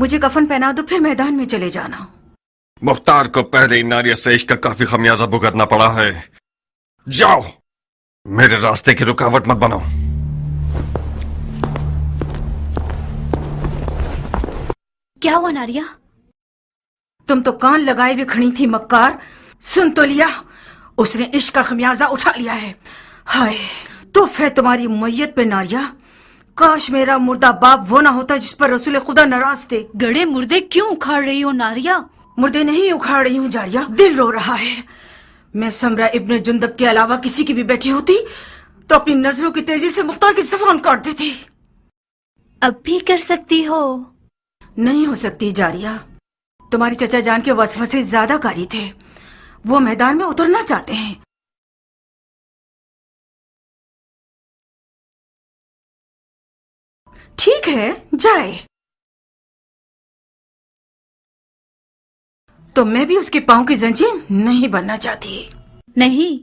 मुझे कफन पहना दो, फिर मैदान में चले जाना। मुख्तार को पहले इन नारिया से इश्क का काफी खमियाजा भुगतना पड़ा है। जाओ, मेरे रास्ते की रुकावट मत बनो। क्या हुआ नारिया? तुम तो कान लगाए हुए खड़ी थी मक्कार। सुन तो लिया, उसने इश्क का खमियाजा उठा लिया है। हाय तुफ है तुम्हारी मैयत पे नारिया। काश मेरा मुर्दा बाप वो ना होता जिस पर रसूल खुदा नाराज थे। गड़े मुर्दे क्यों उखाड़ रही हो नारिया? मुर्दे नहीं उखाड़ रही हूँ जारिया, दिल रो रहा है। मैं समरा इब्न जुंदब के अलावा किसी की भी बैठी होती तो अपनी नजरों की तेजी से मुख्तार की ज़बान काट देती। अब भी कर सकती हो। नहीं हो सकती जारिया, तुम्हारी चचा जान के वसवसे ज्यादा कारी थे। वो मैदान में उतरना चाहते हैं। ठीक है जाए, तो मैं भी उसके पांव की जंजीर नहीं बनना चाहती। नहीं,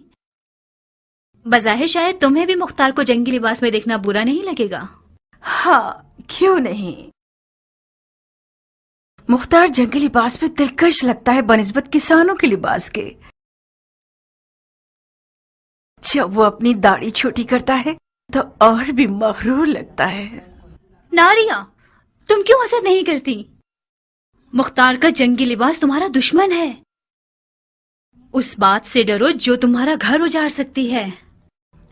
बज़ाहिर शायद तुम्हें भी मुख्तार को जंगी लिबास में देखना बुरा नहीं लगेगा। हाँ क्यों नहीं। मुख्तार जंगी लिबास में दिलकश लगता है बनिस्बत किसानों के लिबास के। जब वो अपनी दाढ़ी छोटी करता है तो और भी मगरूर लगता है। नारिया, तुम क्यों हसद नहीं करती? मुख्तार का जंगी लिबास तुम्हारा दुश्मन है। उस बात से डरो जो तुम्हारा घर उजाड़ सकती है।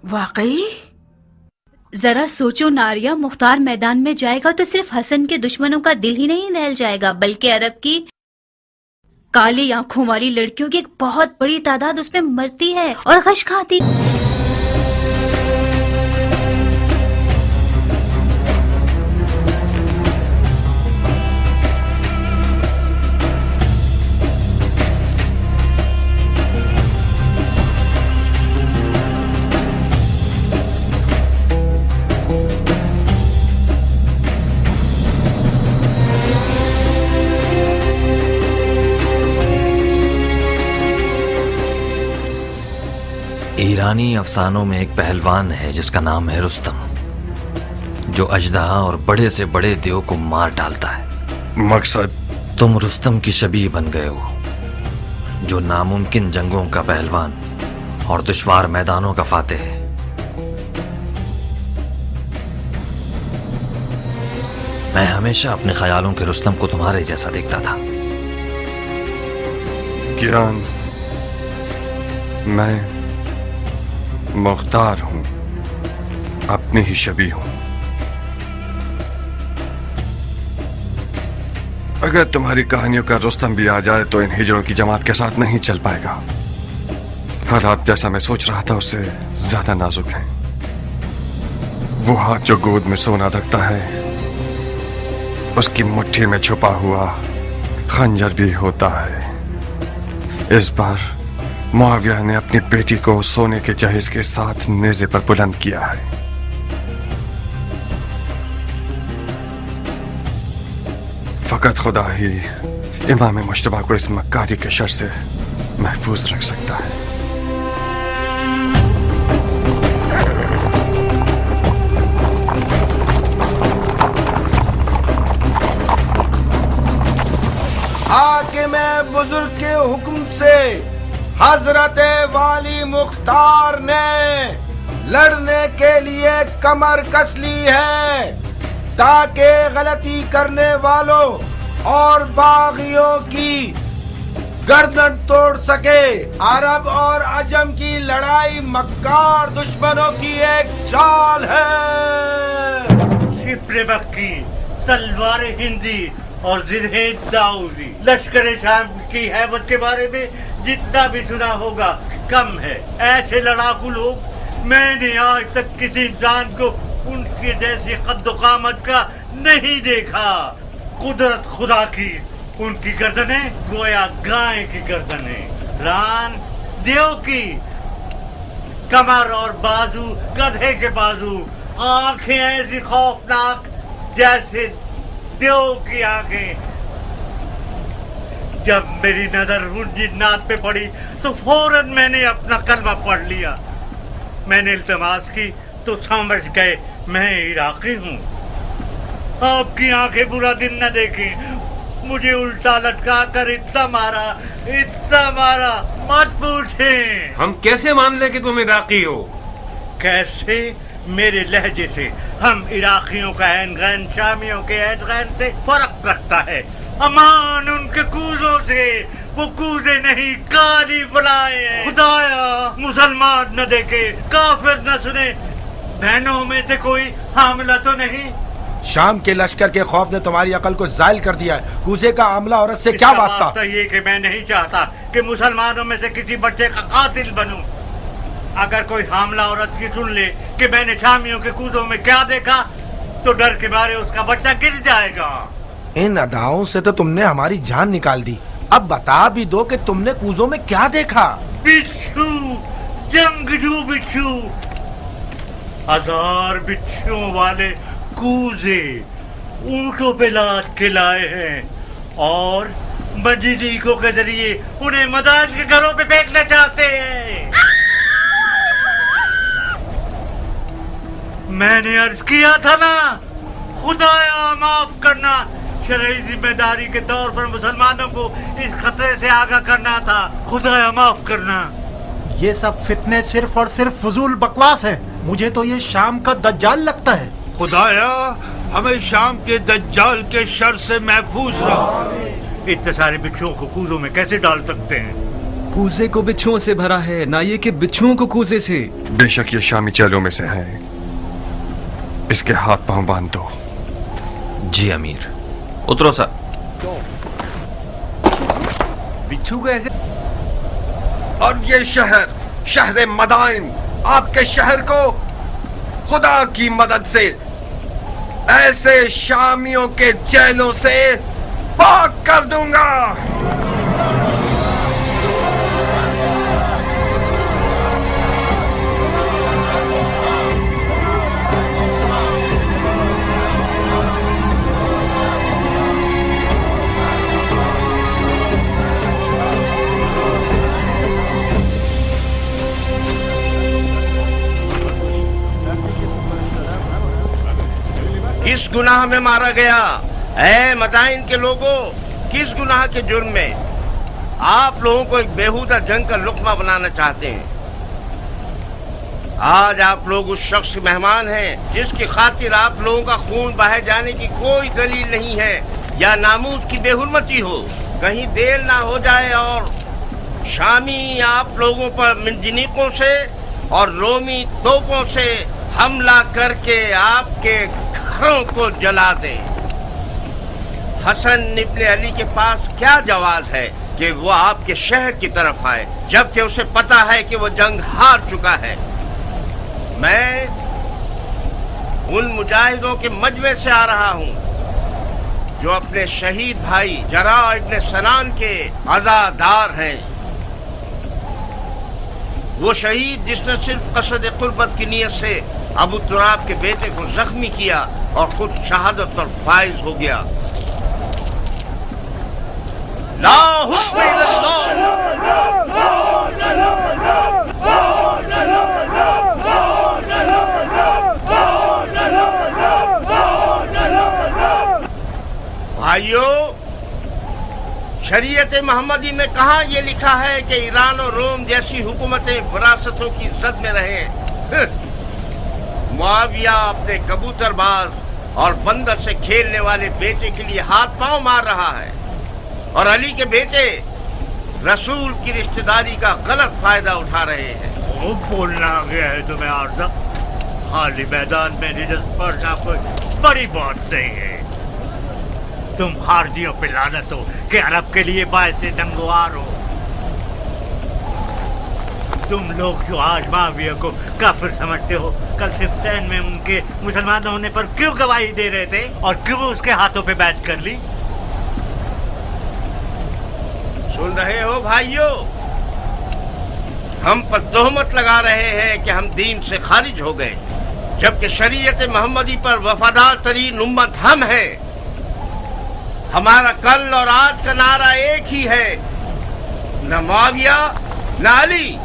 वाकई? जरा सोचो नारिया, मुख्तार मैदान में जाएगा तो सिर्फ हसन के दुश्मनों का दिल ही नहीं दहल जाएगा, बल्कि अरब की काली आंखों वाली लड़कियों की एक बहुत बड़ी तादाद उसमें मरती है और गश खाती। ईरानी अफसानों में एक पहलवान है जिसका नाम है रुस्तम, जो अजदहा और बड़े से बड़े देव को मार डालता है। मकसद? तुम रुस्तम की शबीह बन गए हो, जो नामुमकिन जंगों का पहलवान और दुश्वार मैदानों का फातेह है। मैं हमेशा अपने ख्यालों के रुस्तम को तुम्हारे जैसा देखता था। कियान, मैं मुख्तार हूं, अपनी ही शबीह हूं। अगर तुम्हारी कहानियों का रुस्तम भी आ जाए तो इन हिजड़ों की जमात के साथ नहीं चल पाएगा। हालात जैसा मैं सोच रहा था उससे ज्यादा नाजुक हैं। वो हाथ जो गोद में सोना रखता है, उसकी मुट्ठी में छुपा हुआ खंजर भी होता है। इस बार मुआविया ने अपनी बेटी को सोने के जहेज के साथ नेज़े पर बुलंद किया है। फकत खुदा ही इमाम मुश्तबा को इस मक्कारी के शर से महफूज रख सकता है। हाकिम बुजुर्ग के हुक्म से हजरत वाली मुख्तार ने लड़ने के लिए कमर कस ली है, ताकि गलती करने वालों और बागियों की गर्दन तोड़ सके। अरब और अजम की लड़ाई मक्कार दुश्मनों की एक चाल है। शिप्रे बक्की, तलवार हिंदी और जिरहे दाऊदी, लश्कर शाम की हैबत के बारे में जितना भी सुना होगा कम है। ऐसे लड़ाकू लोग मैंने आज तक किसी इंसान को उनके जैसी कद्दो कामत का नहीं देखा। कुदरत खुदा की, उनकी गर्दनें गोया गाय की गर्दनें, रान देव की, कमर और बाजू गधे के बाजू, आंखें ऐसी खौफनाक जैसे देव की आंखें। जब मेरी नजर उन जिन्नात पे पड़ी तो फौरन मैंने अपना कलमा पढ़ लिया। मैंने इल्तमास की तो समझ गए मैं इराकी हूँ। आपकी आंखें बुरा दिन न देखें, मुझे उल्टा लटका कर इतना मारा, मत पूछें। हम कैसे मान ले कि तुम इराकी हो? कैसे? मेरे लहजे से हम इराकियों का ऐन गैन शामियों के ऐन गैन से फर्क रखता है। अमान उनके कूजों से, वो कूजे नहीं काली बुलाए हैं। खुदाया मुसलमान न देखे, काफिर न सुने, बहनों में से कोई हामिला तो नहीं? शाम के लश्कर के खौफ ने तुम्हारी अकल को जायल कर दिया है। कूजे का आमला औरत से क्या वास्ता? तो ये कि मैं नहीं चाहता कि मुसलमानों में से किसी बच्चे का कातिल बनूं। अगर कोई हामला औरत की सुन ले कि मैंने शामियों के कूजों में क्या देखा, तो डर के मारे उसका बच्चा गिर जाएगा। इन अदाओं से तो तुमने हमारी जान निकाल दी। अब बता भी दो कि तुमने कूजों में क्या देखा? बिच्छू, जंगजू बिच्छू, 1000 बिच्छुओं वाले कूजे ऊंटों पे लाद के लाए हैं और मजीदीकों के जरिए उन्हें मदाज के घरों पे फेंकना चाहते हैं। मैंने अर्ज किया था ना, खुदाया माफ करना, शरई जिम्मेदारी के तौर पर मुसलमानों को इस खतरे से आगाह करना था। खुदाया माफ करना। ये सब फितने सिर्फ और सिर्फ फजूल बकवास है। मुझे तो ये शाम का दज्जाल लगता है। खुदाया हमें शाम के दज्जाल के शर से महफूज रख। इतने सारे बिच्छुओं को कूजों में कैसे डाल सकते हैं? कूजे को बिच्छुओं से भरा है, ना ये कि बिच्छुओं को कूजे से। बेशक ये शामी चेलों में से है, इसके हाथ पांव बांध दो। जी अमीर। उतरो सर। बिच्छू कैसे? और ये शहर मदाइन, आपके शहर को खुदा की मदद से ऐसे शामियों के जेलों से पाक कर दूंगा। किस गुनाह में मारा गया? ऐ मदाइन के लोगों, किस गुनाह के जुर्म में? आप लोगों को एक बेहुदा जंग का लुक्मा बनाना चाहते हैं। आज आप लोग उस शख्स के मेहमान हैं जिसकी खातिर आप लोगों का खून बहाए जाने की कोई दलील नहीं है या नामूस की बेहुरमती हो। कहीं देर ना हो जाए और शामी आप लोगों पर मिंजनीकों से और रोमी तोपों से हमला करके आपके घरों को जला दे। हसन इब्ने अली के पास क्या जवाज है कि वो आपके शहर की तरफ आए, जबकि उसे पता है कि वो जंग हार चुका है। मैं उन मुजाहिदों के मजमे से आ रहा हूँ जो अपने शहीद भाई जरा इब्ने सनान के अज़ादार हैं। वो शहीद जिसने सिर्फ कसद कुर्बत की नीयत से अबू तुराब के बेटे को जख्मी किया और खुद शहादत पर फाइज हो गया। ला हुक्म भाइयों, शरीयत मोहम्मदी में कहाँ ये लिखा है कि ईरान और रोम जैसी हुकूमतें विरासतों की जद में रहें? मुआविया अपने कबूतरबाज और बंदर से खेलने वाले बेटे के लिए हाथ पांव मार रहा है और अली के बेटे रसूल की रिश्तेदारी का गलत फायदा उठा रहे हैं। वो बोलना आ गया है तुम्हें आरज़ा? खाली मैदान में रिजत पड़ना कोई बड़ी बात नहीं है। तुम खारजियों पे लानत हो कि अरब के लिए बायस नंगवार हो। तुम लोग जो आज माविया को काफिर समझते हो, कल सिफ्तैन में उनके मुसलमान होने पर क्यों गवाही दे रहे थे और क्यों उसके हाथों पे बैच कर ली? सुन रहे हो भाइयों, हम पर तोहमत लगा रहे हैं कि हम दीन से खारिज हो गए, जबकि शरीयत मोहम्मदी पर वफादार तरीन उम्मत हम हैं। हमारा कल और आज का नारा एक ही है, न मुआविया, न अली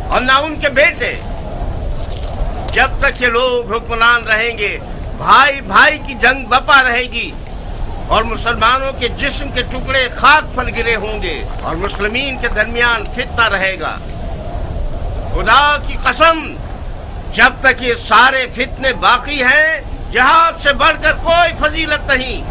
और न उनके बेटे। जब तक ये लोग हुक्मरान रहेंगे, भाई भाई की जंग बपा रहेगी اور مسلمانوں کے جسم کے ٹکڑے خاک پر گرے ہوں گے اور مسلمین کے درمیان فتنہ رہے گا. خدا کی قسم جب تک یہ سارے فتنے باقی ہیں جہاد سے بڑھ کر کوئی فضیلت نہیں.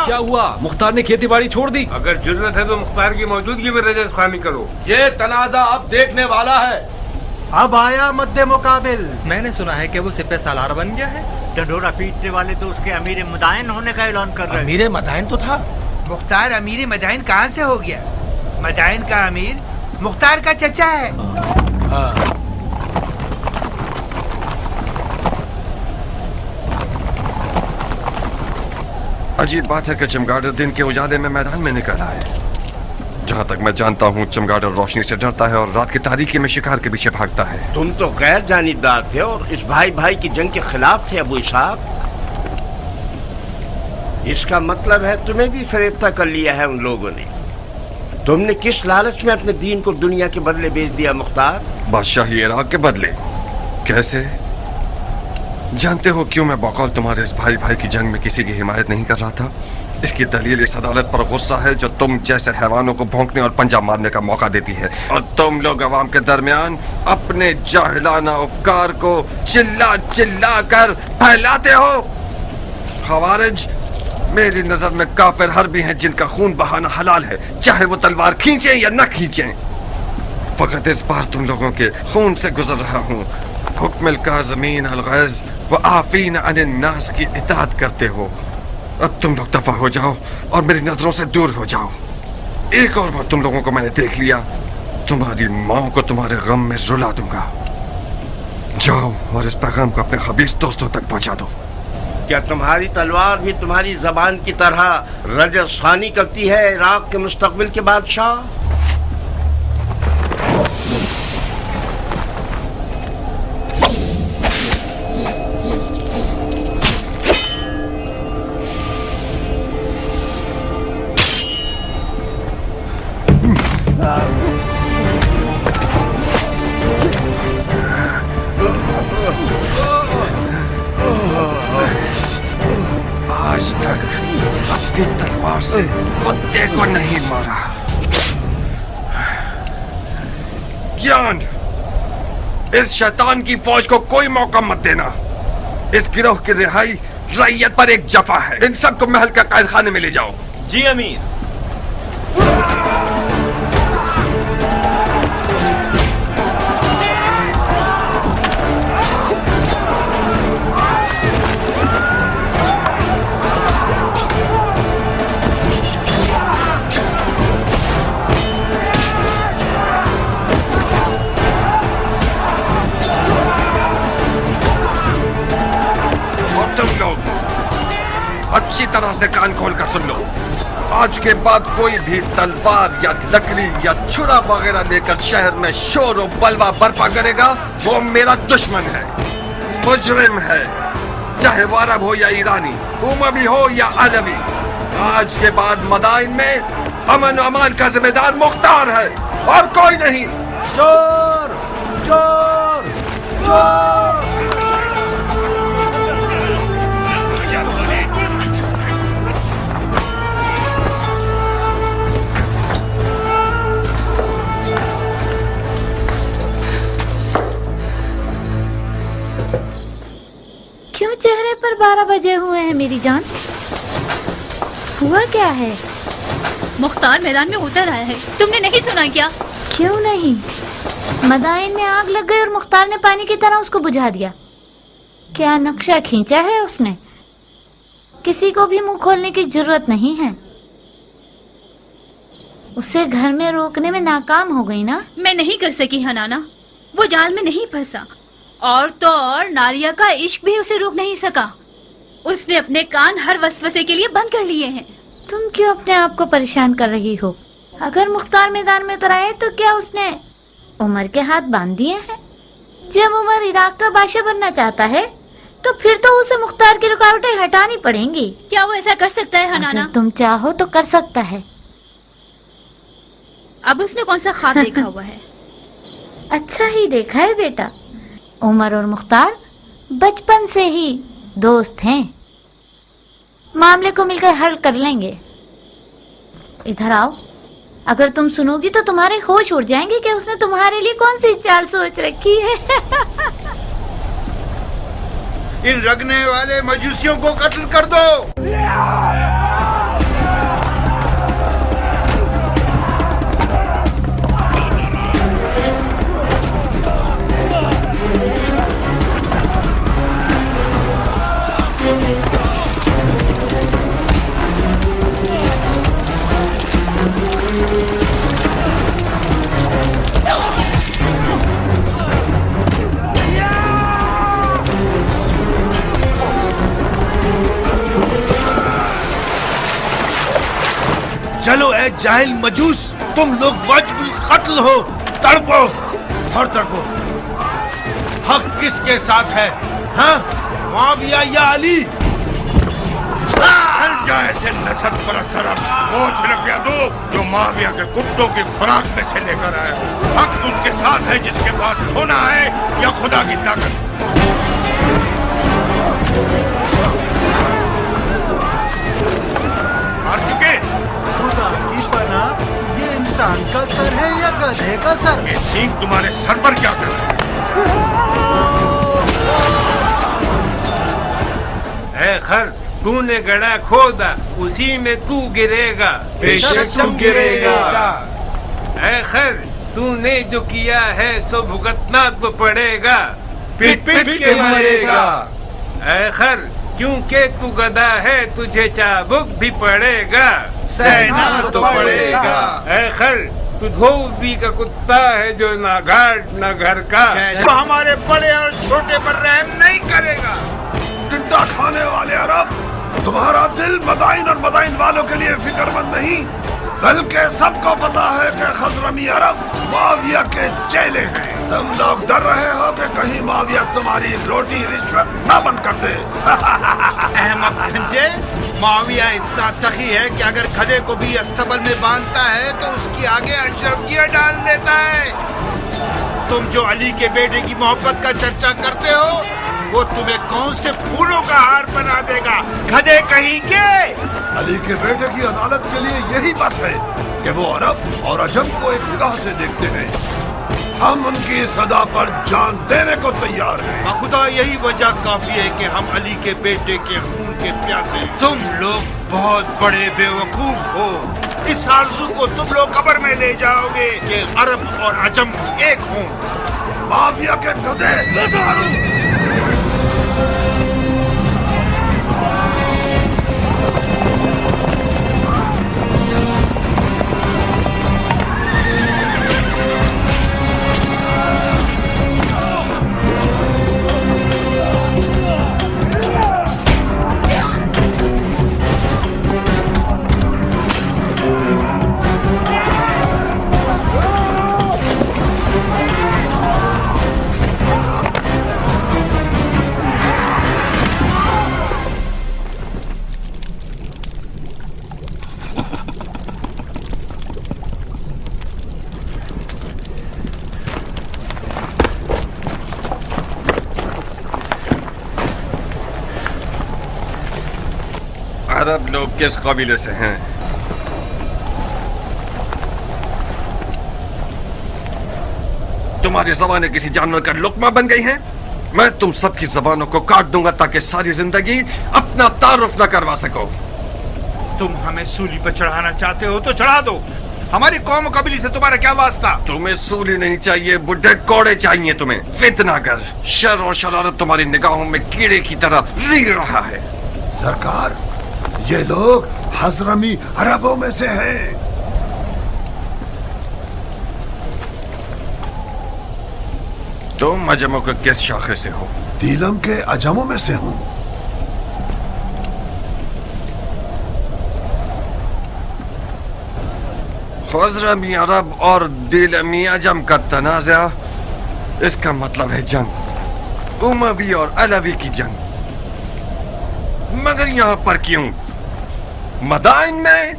کیا ہوا؟ مختار نے کھیتی باڑی چھوڑ دی؟ اگر ضرورت ہے تو مختار کی موجودگی میں رجز خوانی کرو. یہ تنازع اب دیکھنے والا ہے. اب آیا مد مقابل. میں نے سنا ہے کہ وہ سپہ سالار بن گیا ہے. ڈنڈورا پیٹنے والے تو اس کے امیر مدائن ہونے کا اعلان کر رہے ہیں. امیر مدائن تو تھا. مختار امیر مدائن کہاں سے ہو گیا؟ مدائن کا امیر مختار کا چچا ہے. عجیب بات ہے کہ چمگادڑ دن کے اجالے میں میدان میں نکلا ہے. جہاں تک میں جانتا ہوں چمگادڑ روشنی سے ڈرتا ہے اور رات کی تاریکی میں شکار کے پیچھے بھاگتا ہے. تم تو غیر جانبدار تھے اور اس بھائی بھائی کی جنگ کے خلاف تھے ابو اسحاق. اس کا مطلب ہے تمہیں بھی فریفتہ کر لیا ہے ان لوگوں نے. تم نے کس لالچ میں اپنے دین کو دنیا کے بدلے بیچ دیا مختار؟ بادشاہی عراق کے بدلے. کیسے؟ جانتے ہو کیوں میں بقول تمہارے اس بھائی بھائی کی جنگ میں کسی کی حمایت نہیں کر رہا تھا؟ اس کی دلیل اس عدالت پر غصہ ہے جو تم جیسے حیوانوں کو بھونکنے اور پنجہ مارنے کا موقع دیتی ہے، اور تم لوگ عوام کے درمیان اپنے جاہلانہ افکار کو چلا چلا کر پھیلاتے ہو. خوارج میری نظر میں کافر حربی ہیں جن کا خون بہانا حلال ہے، چاہے وہ تلوار کھینچیں یا نہ کھینچیں. فقط اس بار تم لوگوں کے خون سے گزر رہا ہوں. حکم الکاظمین الغیظ وعافین عن الناس کی اطاعت کرتے ہو. اب تم لوگ دفع ہو جاؤ اور میری نظروں سے دور ہو جاؤ. ایک اور بار تم لوگوں کو میں نے دیکھ لیا، تمہاری ماں کو تمہارے غم میں رلا دوں گا. جاؤ اور اس پیغام کو اپنے خبیث دوستوں تک پہنچا دو. کیا تمہاری تلوار بھی تمہاری زبان کی طرح رجز خوانی کرتی ہے عراق کے مستقبل کے بادشاہ؟ آج تک اپنی تلوار سے کتے کو نہیں مارا. گیان، اس شیطان کی فوج کو کوئی موقع مت دینا. اس گروہ کی رہائی رعیت پر ایک جفا ہے. ان سب کو محل کے قید خانے میں لے جاؤ. جی امیر. اچھی طرح سے کان کھول کر سن لو. آج کے بعد کوئی بھی تلوار یا لکڑی یا چھرا وغیرہ لے کر شہر میں شور و بلوا برپا کرے گا وہ میرا دشمن ہے، مجرم ہے، چاہے وہ عرب ہو یا ایرانی، اموی ہو یا علوی. آج کے بعد مدائن میں امن و امان کا ذمہ دار مختار ہے اور کوئی نہیں. چور چور چور. کیوں چہرے پر 12 بجے ہوئے ہیں میری جان؟ ہوا کیا ہے؟ مختار میدان میں اتر آیا ہے، تم نے نہیں سنا کیا؟ کیوں نہیں؟ مدائن میں آگ لگ گئی اور مختار نے پانی کی طرح اس کو بجھا دیا. کیا نقشہ کھینچا ہے اس نے؟ کسی کو بھی منہ کھولنے کی ضرورت نہیں ہے. اسے گھر میں روکنے میں ناکام ہو گئی نا؟ میں نہیں کر سکی حنانا، وہ جال میں نہیں پھنسا، اور تو اور ناریہ کا عشق بھی اسے روک نہیں سکا. उसने अपने कान हर वसवसे के लिए बंद कर लिए हैं। तुम क्यों अपने आप को परेशान कर रही हो? अगर मुख्तार मैदान में उतर आए तो क्या उसने उमर के हाथ बांध दिए हैं? जब उमर इराक का बादशाह बनना चाहता है तो फिर तो उसे मुख्तार की रुकावटें हटानी पड़ेंगी। क्या वो ऐसा कर सकता है हनाना? अगर तुम चाहो तो कर सकता है। अब उसने कौन सा ख्वाब देखा हुआ है? अच्छा ही देखा है बेटा। उमर और मुख्तार बचपन से ही दोस्त हैं। मामले को मिलकर हल कर लेंगे। इधर आओ। अगर तुम सुनोगी तो तुम्हारे होश उड़ जाएंगे कि उसने तुम्हारे लिए कौन सी चाल सोच रखी है। इन रगने वाले मजूसियों को कत्ल कर दो। चलो ए जाहिल मजूस, तुम लोग वाजिबुल कत्ल हो। तड़पो और तड़पो। हक किसके साथ है? हाँ, मुआविया या अली? हर जाए से नसब पर असर बोझ रखिया दो जो मुआविया के कुत्तों की खुराक में से लेकर आया। हक उसके साथ है जिसके पास सोना है या खुदा की ताकत। मार चुके? खुदा की पनाह, ये इंसान का सर है या गधे का सर? ये सींग तुम्हारे सर पर क्या कर है? खर, तूने गड़ा खोदा, उसी में तू गिरेगा। बेशक तुम गिरेगा। है खर, तूने जो किया है सो भुगतना तो पड़ेगा। पिट पिट के मरेगा। है खर, क्योंकि तू गधा है तुझे चाबुक भी पड़ेगा। सहना तो पड़ेगा। है खर, तू धोबी का कुत्ता है जो ना घाट ना घर का। तो हमारे बड़े और छोटे पर रहम नहीं करेगा। टिड्डा खाने वाले अरब, तुम्हारा दिल मदाइन और मदाइन वालों के लिए फिक्रमंद नहीं, बल्कि सबको पता है कि खजरमी अरब मुआविया के चेले हैं। तुम लोग डर रहे हो कि कहीं मुआविया तुम्हारी रोटी रिश्वत न बंद कर दे। अहमद भंजे, मुआविया इतना सखी है कि अगर गधे को भी अस्तबल में बांधता है तो उसकी आगे अशरफियां डाल देता है। तुम जो अली के बेटे की मोहब्बत का चर्चा करते हो, वो तुम्हें कौन से फूलों का हार बना देगा, गधे कहीं के। अली के बेटे की अदालत के लिए यही बस है कि वो अरब और अजम को एक निगाह से देखते हैं। हम उनकी सदा पर जान देने को तैयार हैं। खुदा, यही वजह काफी है कि हम अली के बेटे के खून के प्यासे। तुम लोग बहुत बड़े बेवकूफ हो। इस आरज़ू को तुम लोग कब्र में ले जाओगे कि अरब और अजम एक हों। मुआविया के गधे। अरब लोग किस कबीले से हैं? तुम्हारी जबानें किसी जानवर का लुकमा बन गई हैं? मैं तुम सबकी जबानों को काट दूंगा ताकि सारी जिंदगी अपना तारुफ न करवा सको। तुम हमें सूली पर चढ़ाना चाहते हो तो चढ़ा दो। हमारी कौम कबीले से तुम्हारा क्या वास्ता? तुम्हें सूली नहीं चाहिए, बुढ़े कोड़े चाहिए तुम्हें। फितनागर, शर और शरारत तुम्हारी निगाहों में कीड़े की तरह रीढ़ रहा है। सरकार, ये लोग हजरमी अरबों में से हैं। तुम अजमों के किस शाखे से हो? तीलम के अजमों में से हूँ। خزرہ میاں عرب اور دل میاں جم کا تنازع، اس کا مطلب ہے جنگ، اموی اور علوی کی جنگ۔ مگر یہاں پر کیوں؟ مدائن میں،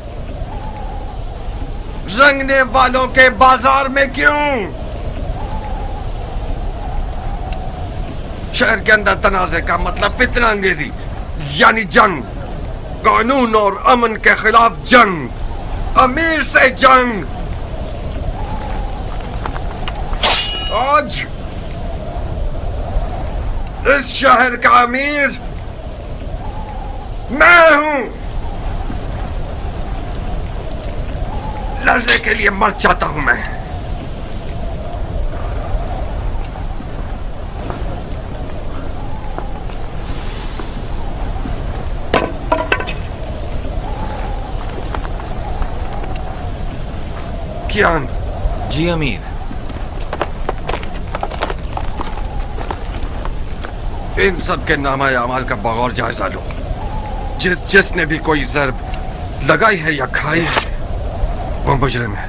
رنگنے والوں کے بازار میں کیوں؟ شہر کے اندر تنازع کا مطلب فتنہ انگیزی، یعنی جنگ، قانون اور امن کے خلاف جنگ، امیر سے جنگ۔ آج اس شہر کا امیر میں ہوں۔ لڑنے کے لیے مر جاتا ہوں میں۔ کیان؟ جی امیر۔ ان سب کے نامہ اعمال کا بغور جائزہ لو۔ جس نے بھی کوئی ضرب لگائی ہے یا کھائی ہے وہ مجرم ہے۔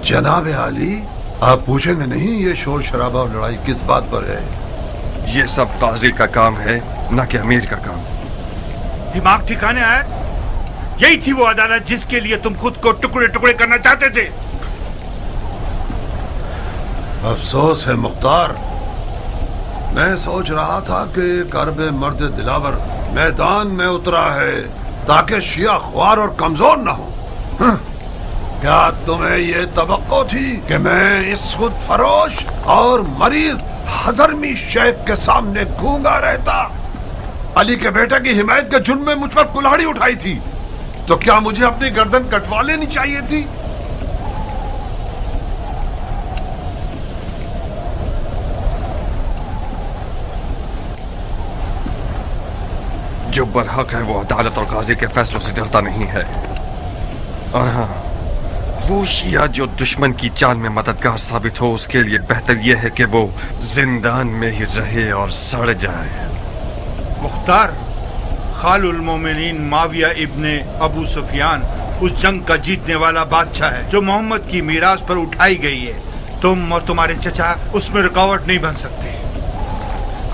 جناب عالی، آپ پوچھیں گے نہیں یہ شور شرابہ اور لڑائی کس بات پر ہے؟ یہ سب قاضی کا کام ہے، نہ کہ امیر کا کام۔ دماغ ٹھکانے آیا؟ یہی تھی وہ عدالت جس کے لیے تم خود کو ٹکڑے ٹکڑے کرنا چاہتے تھے؟ افسوس ہے مختار، میں سوچ رہا تھا کہ ایک عرب مرد دلاور میدان میں اترا ہے تاکہ شیعہ خوار اور کمزور نہ ہو۔ کیا تمہیں یہ توقع تھی کہ میں اس خود فروش اور مریض حضرمی شیخ کے سامنے گونگا رہتا؟ علی کے بیٹے کی حمایت کے جرم میں مجھ پر کلاڑی اٹھائی تھی، تو کیا مجھے اپنی گردن کٹوا لینی چاہیے تھی؟ جو برحق ہے وہ عدالت اور قاضی کے فیصلوں سے ڈرتا نہیں ہے، اور ہاں، وہ شیعہ جو دشمن کی چال میں مددگار ثابت ہو اس کے لیے بہتر یہ ہے کہ وہ زندان میں ہی رہے اور سڑ جائے۔ مختار، خال المومنین معاویہ ابن ابو سفیان اس جنگ کا جیتنے والا بادشاہ ہے جو محمد کی میراث پر اٹھائی گئی ہے۔ تم اور تمہارے چچا اس میں رکاوٹ نہیں بن سکتے۔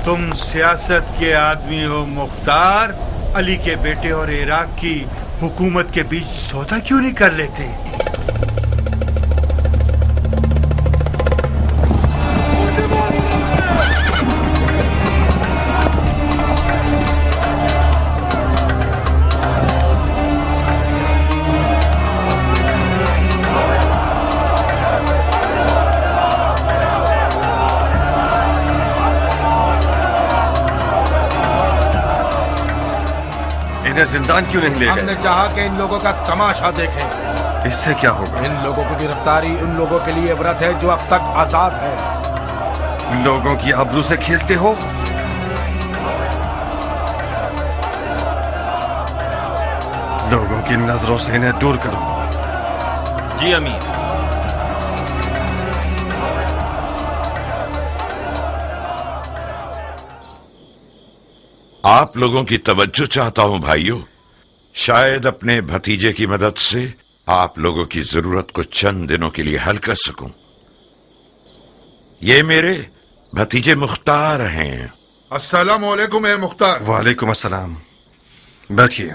تم سیاست کے آدمی ہو مختار، علی کے بیٹے اور عراق کی حکومت کے بیچ سودا کیوں نہیں کر لیتے؟ زندان کیوں نہیں لے گئے؟ ہم نے چاہا کہ ان لوگوں کا تماشا دیکھیں۔ اس سے کیا ہوگا؟ ان لوگوں کی گرفتاری ان لوگوں کے لیے عبرت ہے جو اب تک آزاد ہے۔ لوگوں کی آبرو سے کھیلتے ہو؟ لوگوں کی نظروں سے انہیں دور کرو۔ جی امیر۔ آپ لوگوں کی توجہ چاہتا ہوں بھائیوں، شاید اپنے بھتیجے کی مدد سے آپ لوگوں کی ضرورت کو چند دنوں کے لیے حل کر سکوں۔ یہ میرے بھتیجے مختار ہیں۔ السلام علیکم اے مختار۔ وعلیکم السلام، بیٹھیے۔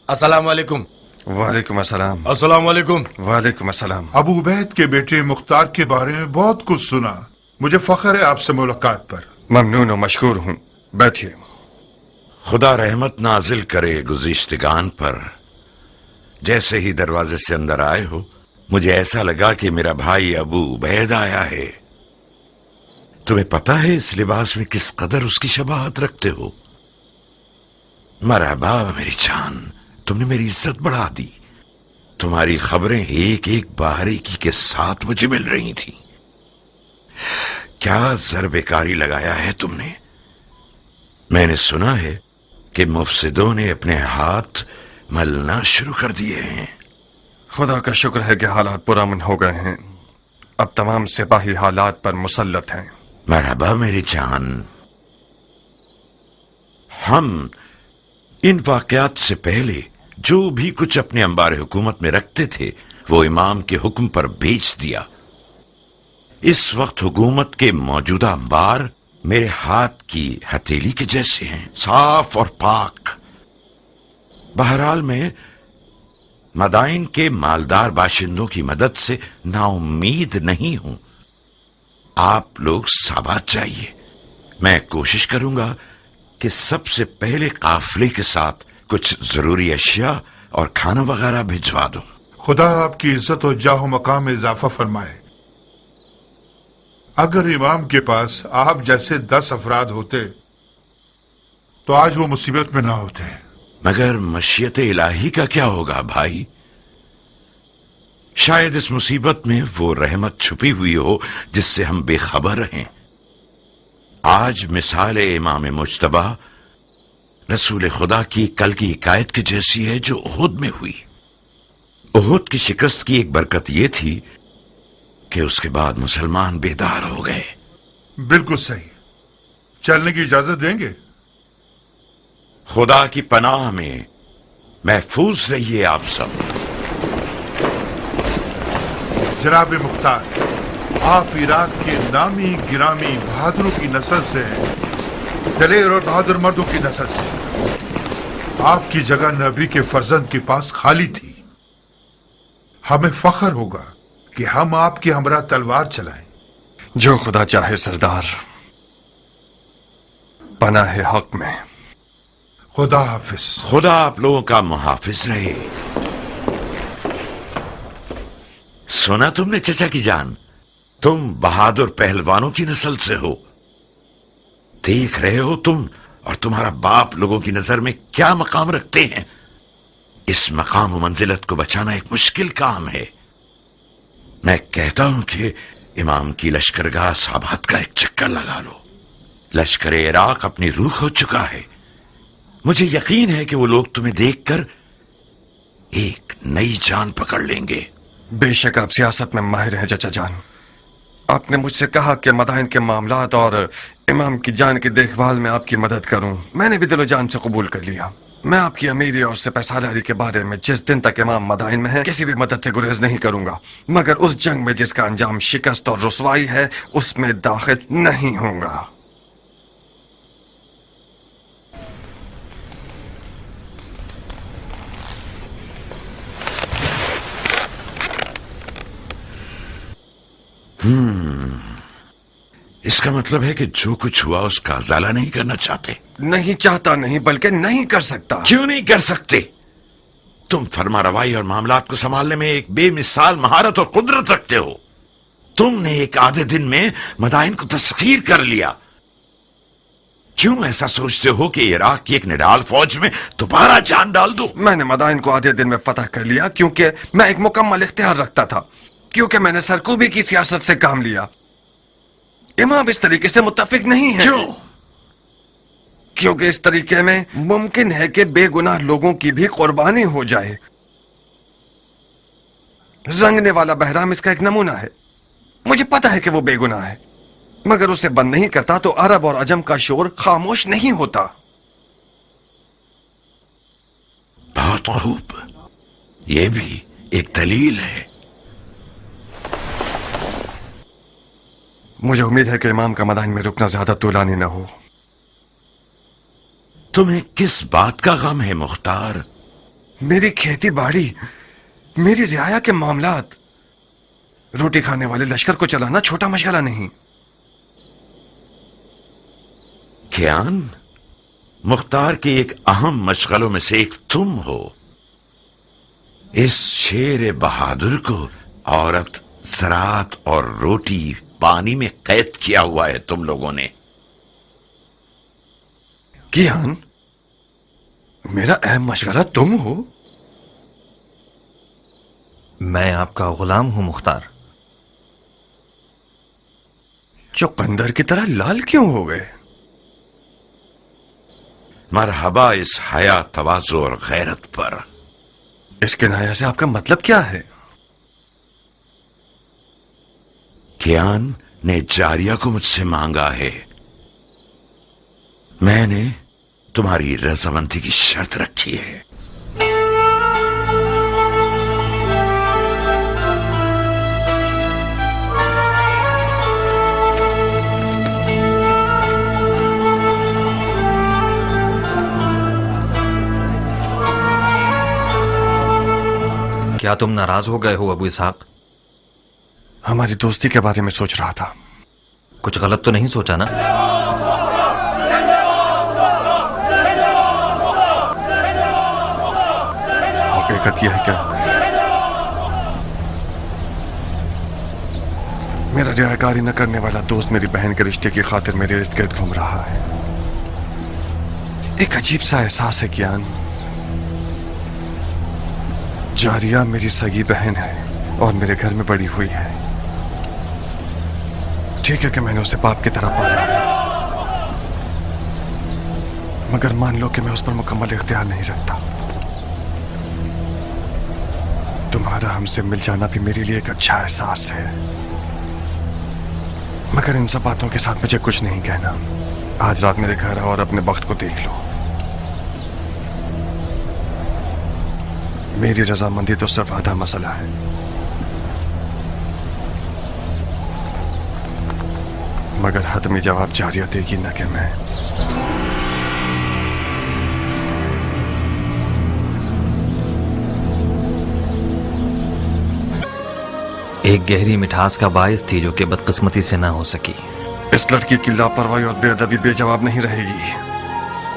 السلام علیکم۔ وعلیکم السلام۔ السلام علیکم۔ وعلیکم السلام۔ ابو عبید کے بیٹے مختار کے بارے میں بہت کچھ سنا، مجھے فخر ہے آپ سے ملاقات پر۔ ممنون و مشکور ہوں، بیٹھیے۔ خدا رحمت نازل کرے گزشتگان پر۔ جیسے ہی دروازے سے اندر آئے ہو مجھے ایسا لگا کہ میرا بھائی ابو عبید آیا ہے۔ تمہیں پتہ ہے اس لباس میں کس قدر اس کی شباہت رکھتے ہو؟ مرحبا میری جان، تم نے میری عزت بڑھا دی۔ تمہاری خبریں ایک ایک باریکی کے ساتھ مجھے مل رہی تھیں۔ کیا ضرب کاری لگایا ہے تم نے؟ میں نے سنا ہے کہ مفسدوں نے اپنے ہاتھ ملنا شروع کر دیے ہیں۔ خدا کا شکر ہے کہ حالات پرامن ہو گئے ہیں، اب تمام سپاہی حالات پر مسلط ہیں۔ مرحبا میری جان۔ ہم ان واقعات سے پہلے जो भी कुछ अपने अंबार हुकूमत में रखते थे वो इमाम के हुक्म पर बेच दिया। इस वक्त हुकूमत के मौजूदा अंबार मेरे हाथ की हथेली के जैसे हैं, साफ और पाक। बहरहाल मैं मदाइन के मालदार बाशिंदों की मदद से नाउम्मीद नहीं हूं। आप लोग साबात जाइए। मैं कोशिश करूंगा कि सबसे पहले काफिले के साथ कुछ जरूरी अशिया और खाना वगैरह भिजवा दूं। खुदा आपकी इज्जत और जाहो मकाम में इजाफा फरमाए। अगर इमाम के पास आप जैसे 10 अफराद होते तो आज वो मुसीबत में ना होते। मगर मशीयत इलाही का क्या होगा भाई? शायद इस मुसीबत में वो रहमत छुपी हुई हो जिससे हम बेखबर रहें। आज मिसाल इमाम मुज्तबा रसूल खुदा की कल की हिकायत की जैसी है जो उहुद में हुई। उहुद की शिकस्त की एक बरकत यह थी कि उसके बाद मुसलमान बेदार हो गए। बिल्कुल सही। चलने की इजाजत देंगे? खुदा की पनाह में महफूज रहिए आप सब। जनाब मुख्तार, आप इराक के नामी गिरामी बहादुरों की नस्ल से हैं, दलेर और बहादुर मर्दों की नस्ल से। आपकी जगह नबी के फर्जंद के पास खाली थी। हमें फख्र होगा कि हम आपके हमरा तलवार चलाएं। जो खुदा चाहे सरदार, पनाह हक में। खुदा हाफिज। खुदा आप लोगों का मुहाफिज रहे। सुना तुमने चचा की जान, तुम बहादुर पहलवानों की नस्ल से हो। देख रहे हो तुम और तुम्हारा बाप लोगों की नजर में क्या मकाम रखते हैं। इस मकाम और मंजिलत को बचाना एक मुश्किल काम है। मैं कहता हूं कि इमाम की लश्करगाह साबात का एक चक्कर लगा लो। लश्कर इराक अपनी रूह खो चुका है। मुझे यकीन है कि वो लोग तुम्हें देखकर एक नई जान पकड़ लेंगे। बेशक आप सियासत में माहिर हैं चचा जान। आपने मुझसे कहा कि मदाइन के मामलात और इमाम की जान की देखभाल में आपकी मदद करूं। मैंने भी दिलो जान से कबूल कर लिया। मैं आपकी अमीरी और सिपहसालारी के बारे में जिस दिन तक इमाम मदाइन में है किसी भी मदद से गुरेज नहीं करूंगा, मगर उस जंग में जिसका अंजाम शिकस्त और रुसवाई है उसमें दाखिल नहीं होऊंगा। इसका मतलब है कि जो कुछ हुआ उसका उजाला नहीं करना चाहते। नहीं चाहता नहीं, बल्कि नहीं कर सकता। क्यों नहीं कर सकते? तुम फरमा रवाई और मामलात को संभालने में एक बेमिसाल महारत और कुदरत रखते हो। तुमने एक आधे दिन में मदाइन को तस्खीर कर लिया। क्यों ऐसा सोचते हो कि इराक की एक निडाल फौज में दोबारा जान डाल दो? मैंने मदाइन को आधे दिन में फतह कर लिया क्योंकि मैं एक मुकम्मल इख्तियार रखता था, क्योंकि मैंने सरकूबी की सियासत से काम लिया। इमाम इस तरीके से मुत्तफिक नहीं है। क्यों? क्योंकि इस तरीके में मुमकिन है कि बेगुनाह लोगों की भी कुर्बानी हो जाए। रंगने वाला बहराम इसका एक नमूना है। मुझे पता है कि वो बेगुनाह है, मगर उसे बंद नहीं करता तो अरब और अजम का शोर खामोश नहीं होता। बहुत खूब, यह भी एक दलील है। मुझे उम्मीद है कि इमाम का मदाइन में रुकना ज्यादा तूलानी न हो। तुम्हें किस बात का गम है मुख्तार? मेरी खेती बाड़ी, मेरी रियाया के मामलात। रोटी खाने वाले लश्कर को चलाना छोटा मशगला नहीं। कियान, मुख्तार के एक अहम मशगलों में से एक तुम हो। इस शेर बहादुर को औरत, ज़राअत और रोटी पानी में कैद किया हुआ है तुम लोगों ने। कियान, मेरा अहम मशगला तुम हो? मैं आपका गुलाम हूं मुख्तार। चुकंदर की तरह लाल क्यों हो गए? मरहबा इस हया, तवाज़ु और गैरत पर। इस किनाया से आपका मतलब क्या है? कियान ने जारिया को मुझसे मांगा है। मैंने तुम्हारी रजामंदी की शर्त रखी है। क्या तुम नाराज हो गए हो अबू इसहाक? हमारी दोस्ती के बारे में सोच रहा था। कुछ गलत तो नहीं सोचा ना? हकीकत यह है क्या मेरा रियाकारी न करने वाला दोस्त मेरी बहन के रिश्ते की खातिर मेरे इर्द गिर्द घूम रहा है। एक अजीब सा एहसास है ज्ञान। जारिया मेरी सगी बहन है और मेरे घर में बड़ी हुई है। ठीक है कि मैंने उसे बाप की तरह पाला है, मगर मान लो कि मैं उस पर मुकम्मल इख्तियार नहीं रखता। तुम्हारा हमसे मिल जाना भी मेरे लिए एक अच्छा एहसास है, मगर इन सब बातों के साथ मुझे कुछ नहीं कहना। आज रात मेरे घर आओ और अपने वक्त को देख लो। मेरी रजामंदी तो सिर्फ आधा मसला है। मगर हतमी जवाब जारिया देगी न कि मैं। एक गहरी मिठास का बायस थी जो कि बदकिस्मती से ना हो सकी। इस लड़की की लापरवाही और बेअदबी बेजवाब नहीं रहेगी।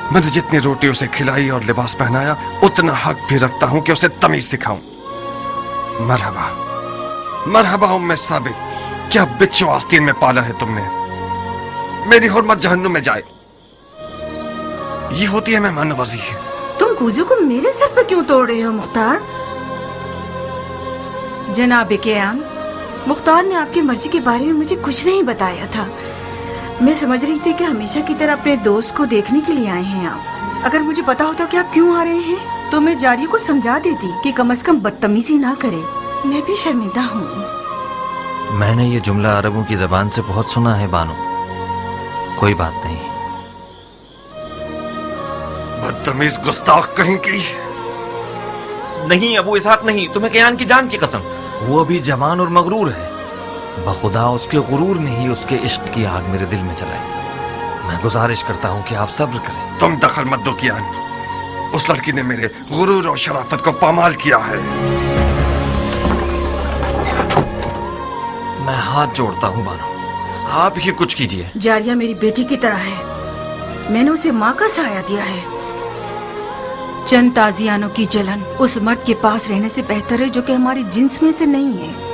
मैंने जितनी रोटी उसे खिलाई और लिबास पहनाया, उतना हक भी रखता हूं कि उसे तमीज सिखाऊं। मरहबा मरहबा उम्मे साबिक, क्या बिच्छू आस्तीन में पाला है तुमने। मेरी हुर्मत जहन्नुम में जाए। ये होती है मेहमान नवाजी। तुम कूजू को मेरे सर पर क्यों तोड़ रहे हो मुख्तार? जनाब क़याम, मुख्तार ने आपकी मर्जी के बारे में मुझे कुछ नहीं बताया था। मैं समझ रही थी कि हमेशा की तरह अपने दोस्त को देखने के लिए आए हैं आप। अगर मुझे पता होता कि आप क्यों आ रहे हैं तो मैं जारिया को समझा देती कि कम से कम बदतमीजी ना करे। मैं भी शर्मिंदा हूँ। मैंने ये जुमला अरबों की जबान से बहुत सुना है बानो। कोई बात नहीं। बदतमीज गुस्ताख कहीं की। नहीं अबू इसहाक नहीं, तुम्हें क़यान की जान की कसम। वो अभी जवान और मगरूर है। बखुदा उसके गुरूर ने ही उसके इश्क की आग मेरे दिल में जलाई। मैं गुजारिश करता हूँ कि आप सब्र करें। तुम दखल मत दो कियान। उस लड़की ने मेरे गुरूर और शराफत को पामाल किया है। मैं हाथ जोड़ता हूँ बानो, आप ही कुछ कीजिए। जारिया मेरी बेटी की तरह है। मैंने उसे माँ का साया दिया है। चंद ताजियानों की जलन उस मर्द के पास रहने से बेहतर है जो कि हमारी जिन्स में से नहीं है।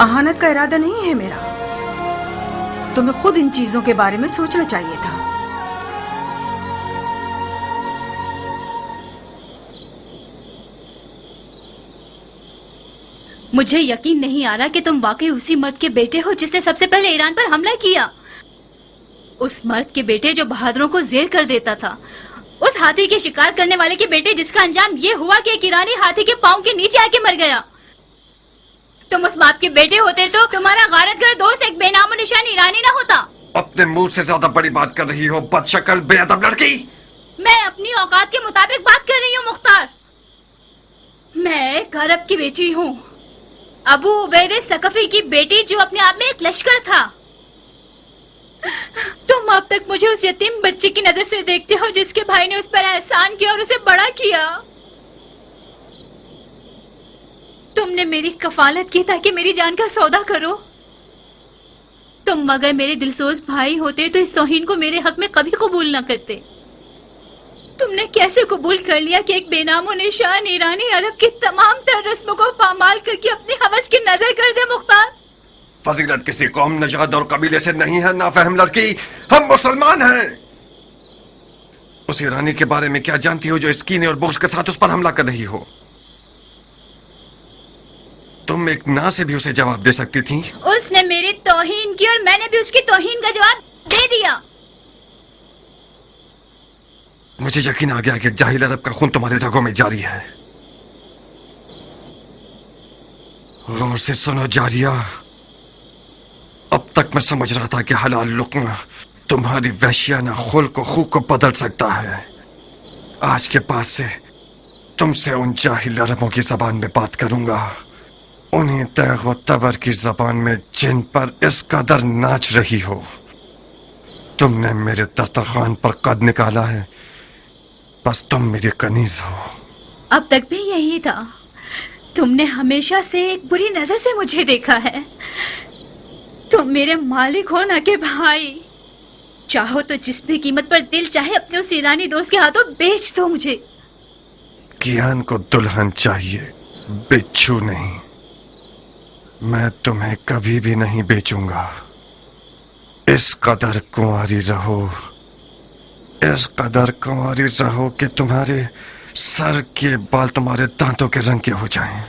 अहानत का इरादा नहीं है मेरा। तुम्हें खुद इन चीजों के बारे में सोचना चाहिए था। मुझे यकीन नहीं आ रहा कि तुम वाकई उसी मर्द के बेटे हो जिसने सबसे पहले ईरान पर हमला किया। उस मर्द के बेटे जो बहादुरों को जेर कर देता था। उस हाथी के शिकार करने वाले के बेटे जिसका अंजाम ये हुआ कि एक ईरानी हाथी के पांव के नीचे आके मर गया। तुम उस बाप के बेटे होते तो तुम्हारा गारतगर दोस्त एक बेनामो निशान ईरानी ना होता। अपने मुंह से ज्यादा बड़ी बात कर रही हो बदशक्ल बेअदब लड़की। मैं अपनी औकात के मुताबिक बात कर रही हूँ मुख्तार। मैं एक अरब की बेटी हूँ, अबू उबैद सकफी की बेटी, जो अपने आप में एक लश्कर था। तुम अब तक मुझे उस यतीम बच्चे की नजर से देखते हो जिसके भाई ने उस पर एहसान किया और उसे बड़ा किया। तुमने मेरी कफालत की ताकि मेरी जान का सौदा करो। तुम मगर मेरे दिलसोज भाई होते तो इस तौहीन को मेरे हक में कभी कबूल न करते। तुमने कैसे कबूल कर लिया कि एक बेनामो निशान ईरानी अरब की तमाम तर रस्मों को पामाल करके अपनी हवस की नजर कर दे मुख्तार? फजीलत किसी कौम, नजाद और कबीले से नहीं है नाफहम लड़की। हम मुसलमान हैं। उस ईरानी के बारे में क्या जानती हो जो इस कीने और बुग़्ज़ के साथ उस पर हमला कर रही हो? तुम एक ना से भी उसे जवाब दे सकती थी। उसने मेरी तौहीन की और मैंने भी उसकी तौहीन का जवाब दे दिया। मुझे यकीन आ गया कि जाहिल अरब का खून तुम्हारे रगों में जारी है। गौर से सुनो जारिया, अब तक मैं समझ रहा था कि हलाल लुक्मा तुम्हारी वहशियाना खुल्क को खूब को बदल सकता है। आज के बाद से तुमसे उन जाहिल अरबों की जबान में बात करूंगा, उन्हीं तैग व तबर की जबान में जिन पर इस कदर नाच रही हो। तुमने मेरे दस्तरखान पर कद निकाला है, बस तुम मेरी कनीज हो। अब तक भी यही था। तुम ने हमेशा से एक बुरी नजर से मुझे देखा है। तुम मेरे मालिक हो ना कि भाई। चाहो तो जिस भी कीमत पर दिल चाहे अपने उस ईरानी दोस्त के हाथों बेच दो मुझे। कियान को दुल्हन चाहिए, बिच्छू नहीं। मैं तुम्हें कभी भी नहीं बेचूंगा। इस कदर कुंवारी रहो, इस कदर कुंवारी रहो कि तुम्हारे सर के बाल तुम्हारे दांतों के रंग के हो जाएं।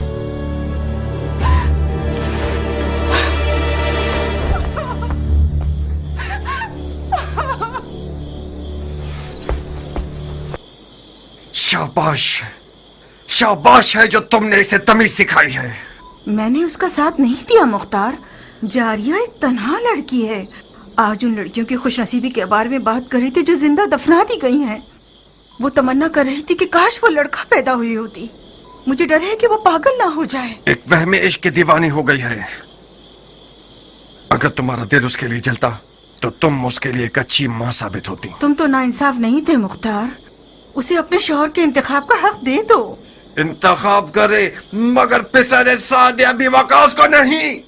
शाबाश, शाबाश है जो तुमने इसे तमीज सिखाई है। मैंने उसका साथ नहीं दिया मुख्तार। जारिया एक तन्हा लड़की है। आज उन लड़कियों की खुशनसीबी के बारे में बात कर रही थी जो जिंदा दफना दी गई हैं। वो तमन्ना कर रही थी कि काश वो लड़का पैदा हुई होती। मुझे डर है कि वो पागल ना हो जाए। एक वहमे इश्क की दीवानी हो गई है। अगर तुम्हारा दिल उसके लिए जलता तो तुम उसके लिए एक अच्छी माँ साबित होती। तुम तो नाइंसाफ नहीं थे मुख्तार। उसे अपने शौहर के इंतखाब का हक दे दो। इंतखाब करे मगर पिसरे साद अभी वकास को नहीं।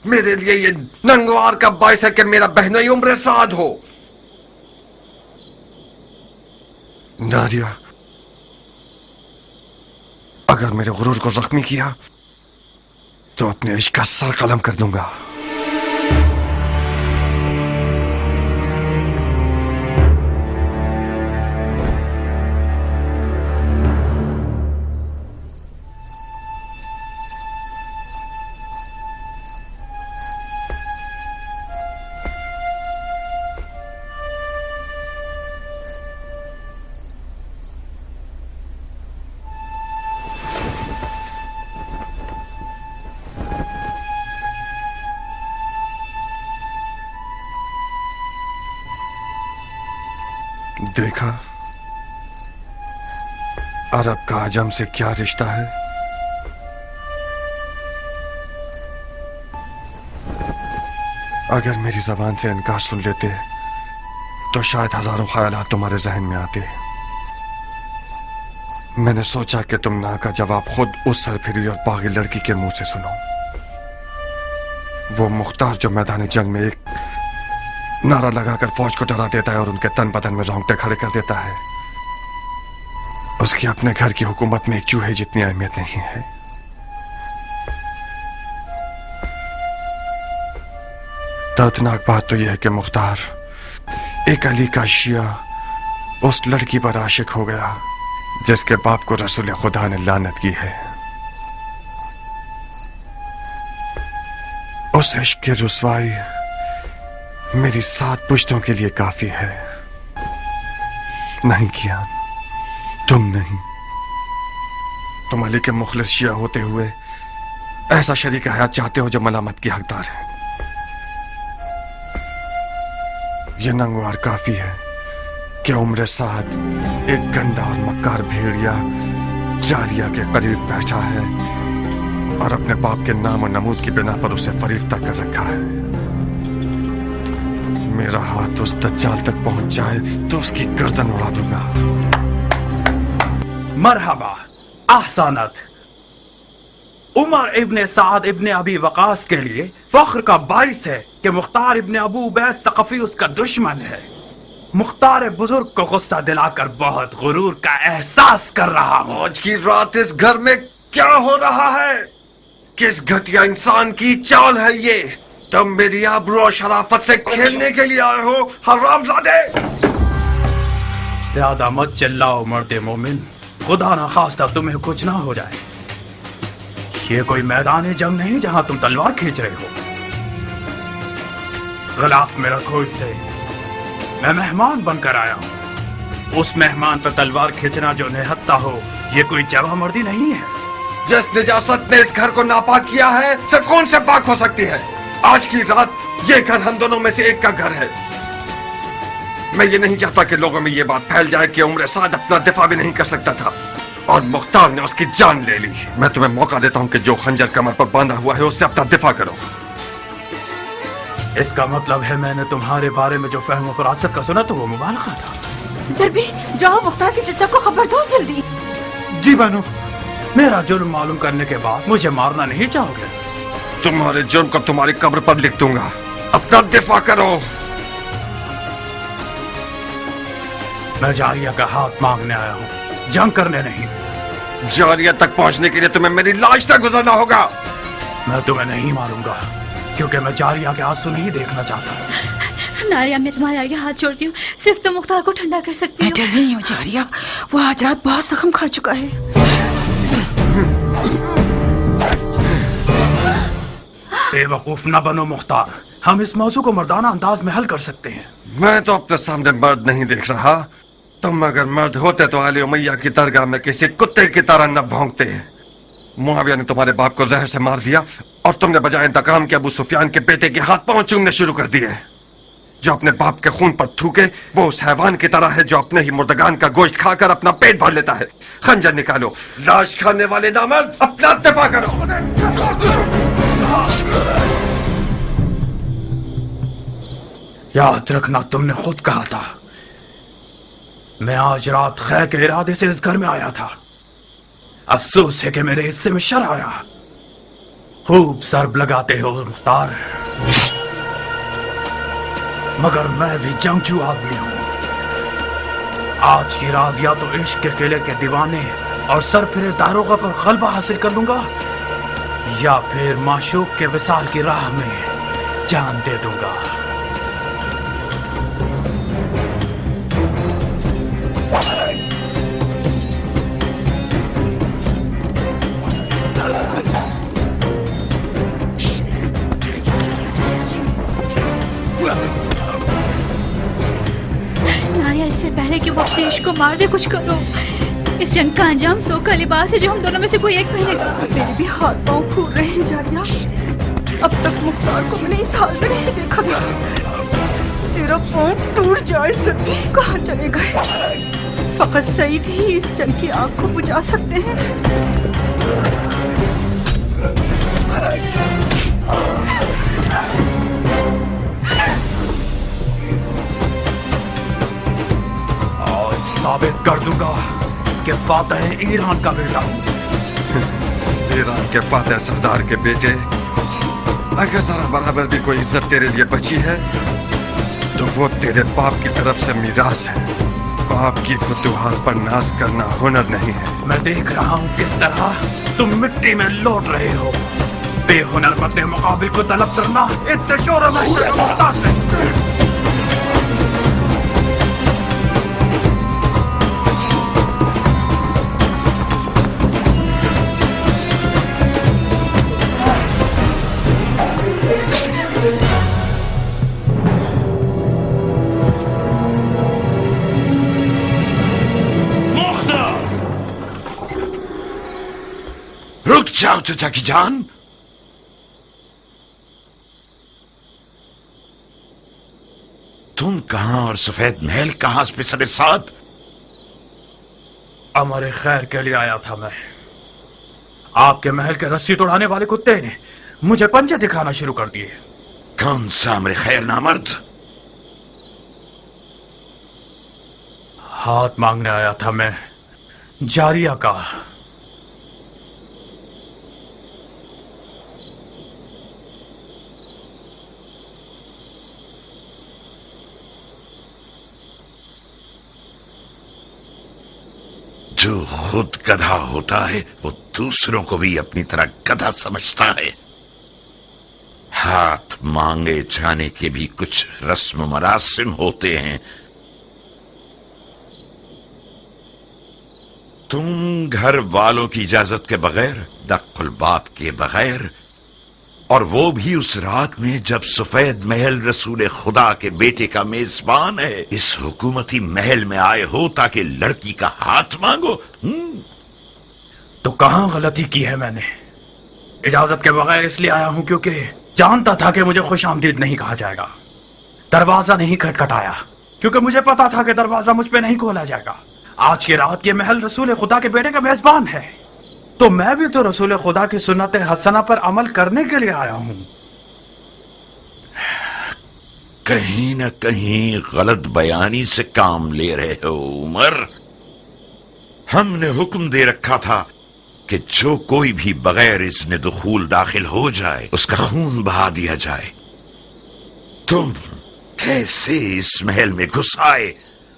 मेरे लिए ये नंगवार का बाइस है कि मेरा बहनोई उम्र साद हो। नारिया, अगर मेरे गुरूर को जख्मी किया तो अपने इश्क का सर कलम कर दूंगा। देखा अरब का आजम से क्या रिश्ता है। अगर मेरी जबान से इनकार सुन लेते तो शायद हजारों ख्यालात तुम्हारे जहन में आते। मैंने सोचा कि तुम ना का जवाब खुद उस सरफिरी और बागी लड़की के मुंह से सुनो। वो मुख्तार जो मैदान जंग में एक नारा लगाकर फौज को डरा देता है और उनके तन बदन में रोंगटे खड़े कर देता है, उसकी अपने घर की हुकूमत में एक चूहे जितनी अहमियत नहीं है। दर्दनाक बात तो यह है कि मुख्तार एक अली का शिया उस लड़की पर आशिक हो गया जिसके बाप को रसूल खुदा ने लानत की है। उस इश्क की रुसवाई मेरी 7 पुश्तों के लिए काफी है। नहीं किया, तुम नहीं। तुम अली के मुखलिस शिया होते हुए ऐसा शरीक हयात चाहते हो जो मलामत की हकदार है। यह नंगवार काफी है कि उम्र साद एक गंदा और मक्कार भेड़िया जारिया के करीब बैठा है और अपने बाप के नाम और नमूद की बिना पर उसे फरीफ्ता कर रखा है। मेरा हाथ उस दज्जाल तक पहुंच जाए तो उसकी गर्दन उड़ा दूंगा। मरहबा, ahsanat। उमर इब्ने साद इब्ने अबी वकास के लिए फख्र का बाइस है कि मुख्तार इब्ने अबू उबैद सकफी उसका दुश्मन है। मुख्तार बुजुर्ग को गुस्सा दिलाकर बहुत गुरूर का एहसास कर रहा हूँ। आज की रात इस घर में क्या हो रहा है? किस घटिया इंसान की चाल है ये? तुम मेरी आबरू और शराफत से खेलने के लिए आए हो हरामजादे। ज्यादा मत चिल्लाओ मर्दे मोमिन, खुदा ना खास्ता तुम्हें कुछ ना हो जाए। ये कोई मैदान जंग नहीं जहां तुम तलवार खींच रहे हो। गिलाफ में रखो इसे। मैं मेहमान बनकर आया हूँ। उस मेहमान पर तलवार खींचना जो निहत्ता हो, ये कोई जवां मर्दी नहीं है। जिस निजासत ने इस घर को नापाक किया है, से कौन से पाक हो सकती है? आज की रात ये घर हम दोनों में से एक का घर है। मैं ये नहीं चाहता कि लोगों में ये बात फैल जाए कि उम्र साद अपना दिफा भी नहीं कर सकता था और मुख्तार ने उसकी जान ले ली। मैं तुम्हें मौका देता हूं कि जो खंजर कमर पर बांधा हुआ है उससे अपना दिफा करो। इसका मतलब है मैंने तुम्हारे बारे में जो फहम फरासत का सुना तो वो मुबालगा था। सर भी जाओ, मुख्तार के चचा को खबर दो जल्दी। जी बानो। मेरा जुर्म मालूम करने के बाद मुझे मारना नहीं चाहोगे? तुम्हारे जुर्म को तुम्हारी कब्र पर लिख दूंगा। अपना दिफा करो। मैं जारिया का हाथ मांगने आया हूँ, जंग करने नहीं। जारिया तक पहुंचने के लिए तुम्हें मेरी लाश से गुजरना होगा। मैं तुम्हें नहीं मारूंगा, क्योंकि मैं जारिया के आंसू नहीं देखना चाहता। नारिया, मैं तुम्हारे आगे हाथ जोड़ती हूँ, सिर्फ तुम मुख्तार को ठंडा कर सकती हो। मैं डर रही हूँ जारिया, वो आज रात बहुत जख्म खा चुका है। बेवकूफ न बनो मुख्तार, हम इस मौजू को मर्दाना अंदाज में हल कर सकते हैं। मैं तो अपने सामने मर्द नहीं देख रहा। तुम अगर मर्द होते तो आली उमैया की दरगाह में किसी कुत्ते की तरह न भौंकते। मुआविया ने तुम्हारे बाप को जहर से मार दिया और तुमने बजाय इंतकाम के अबू सुफियान के बेटे के हाथ पांव चूमने शुरू कर दिए। जो अपने बाप के खून पर थूके वो उस हैवान की तरह है जो अपने ही मुर्दगान का गोश्त खाकर अपना पेट भर लेता है। खंजर निकालो, लाश खाने वाले नामर्द, अपना दफा करो। याद रखना, तुमने खुद कहा था। मैं आज रात खैर के इरादे से इस घर में आया था। अफसोस है कि मेरे हिस्से में शर आया। खूब सरब लगाते हो मुख्तार, मगर मैं भी जंगजू आदमी हूं। आज की रात या तो इश्क के किले के दीवाने और सरफिरे दारोगा पर गलबा हासिल कर लूंगा, या फिर माशूक के विसाल की राह में जान दे दूंगा। इससे पहले कि वो अपने इश्क को मार दे, कुछ करो। इस जंग का अंजाम सो का लिबास है जो हम दोनों में से कोई एक पहनेगा। मेरे भी हाथ पांव फूल रहे हैं जारिया। अब तक मुख्तार को मैंने इस हाल में नहीं देखा था। तेरा पांव टूट जाए सभी कहाँ चले गए। फकत सईद ही इस जंग की आग को बुझा सकते हैं। साबित कर दूंगा कि फातेह ईरान का बेटा हूं। ईरान के फातेह सरदार के बेटे, अगर जरा बराबर भी कोई इज्जत तेरे लिए बची है तो वो तेरे बाप की तरफ से मिरास है। बाप की फतूहात पर नाज करना हुनर नहीं है। मैं देख रहा हूं किस तरह तुम मिट्टी में लौट रहे हो। बेहुनर मत मुकाबिल को तलब करना इतने शोर में। रुक जाओ चाचा की जान। तुम कहां और सफेद महल कहां पे सरे साथ? अमर खैर के लिए आया था मैं। आपके महल के रस्सी तोड़ाने वाले कुत्ते ने मुझे पंजे दिखाना शुरू कर दिए। कौन सा अमर खैर नामर्द? हाथ मांगने आया था मैं, जारिया का। जो खुद गधा होता है वो दूसरों को भी अपनी तरह गधा समझता है। हाथ मांगे जाने के भी कुछ रस्म मरासिम होते हैं। तुम घर वालों की इजाजत के बगैर, दक्कुल बाप के बगैर, और वो भी उस रात में जब सफेद महल रसूल खुदा के बेटे का मेजबान है, इस हुकूमती महल में आए हो ताकि लड़की का हाथ मांगो। तो कहां गलती की है मैंने? इजाजत के बगैर इसलिए आया हूं क्योंकि जानता था कि मुझे खुशामदीद नहीं कहा जाएगा। दरवाजा नहीं खटखटाया क्योंकि मुझे पता था कि दरवाजा मुझ पे नहीं खोला जाएगा। आज की रात ये महल रसूल खुदा के बेटे का मेजबान है, तो मैं भी तो रसूल खुदा की सुन्नत हसना पर अमल करने के लिए आया हूं। कहीं न कहीं गलत बयानी से काम ले रहे हो उमर। हमने हुक्म दे रखा था کہ جو کوئی بھی بغیر اذن دخول داخل ہو جائے اس کا خون بہا دیا جائے۔ تم کیسے اس محل میں گھس آئے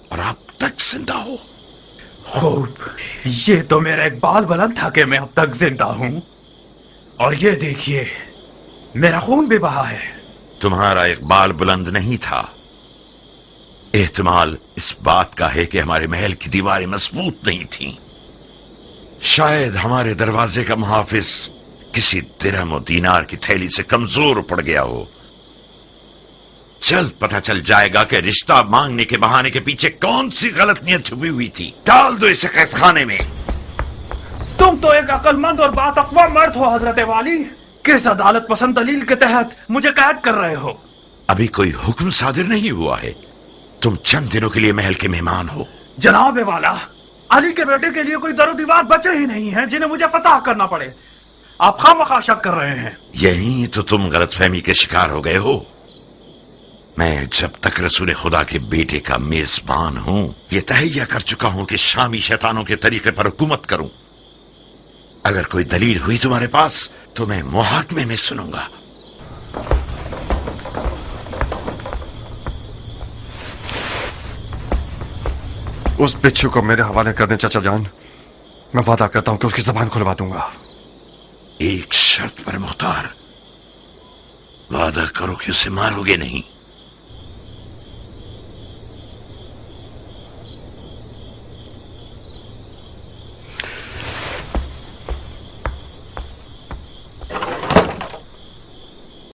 اور اب تک زندہ ہو؟ خوب، یہ تو میرا اقبال بلند تھا کہ میں اب تک زندہ ہوں، اور یہ دیکھیے میرا خون بھی بہا ہے۔ تمہارا اقبال بلند نہیں تھا، احتمال اس بات کا ہے کہ ہمارے محل کی دیواریں مضبوط نہیں تھیں۔ شاید ہمارے دروازے کا محافظ کسی درہم و دینار کی تھیلی سے کمزور پڑ گیا ہو۔ جلد پتہ چل جائے گا کہ رشتہ مانگنے کے بہانے کے پیچھے کون سی غلط نیت چھپی ہوئی تھی۔ ڈال دو اسے قید خانے میں۔ تم تو ایک عقل مند اور باتقوا مرد ہو حضرت والی، کس عدالت پسند دلیل کے تحت مجھے قید کر رہے ہو؟ ابھی کوئی حکم صادر نہیں ہوا ہے، تم چند دنوں کے لیے محل کے مہمان ہو۔ جناب والا، علی کے بیٹے کے لیے کوئی در و دیوار بچے ہی نہیں ہیں جنہیں مجھے فتح کرنا پڑے۔ آپ خواہ شک کر رہے ہیں۔ یہی تو تم غلط فہمی کے شکار ہو گئے ہو۔ میں جب تک رسول خدا کے بیٹے کا میزبان ہوں یہ تہیہ کر چکا ہوں کہ شامی شیطانوں کے طریقے پر حکومت کروں۔ اگر کوئی دلیل ہوئی تمہارے پاس تو میں محاکمے میں سنوں گا۔ اس بچھو کو میرے حوالے کر دیں چچا جان، میں وعدہ کرتا ہوں کہ اس کی زبان کھلوا دوں گا۔ ایک شرط پر مختار، وعدہ کرو کہ اسے مارو گے نہیں۔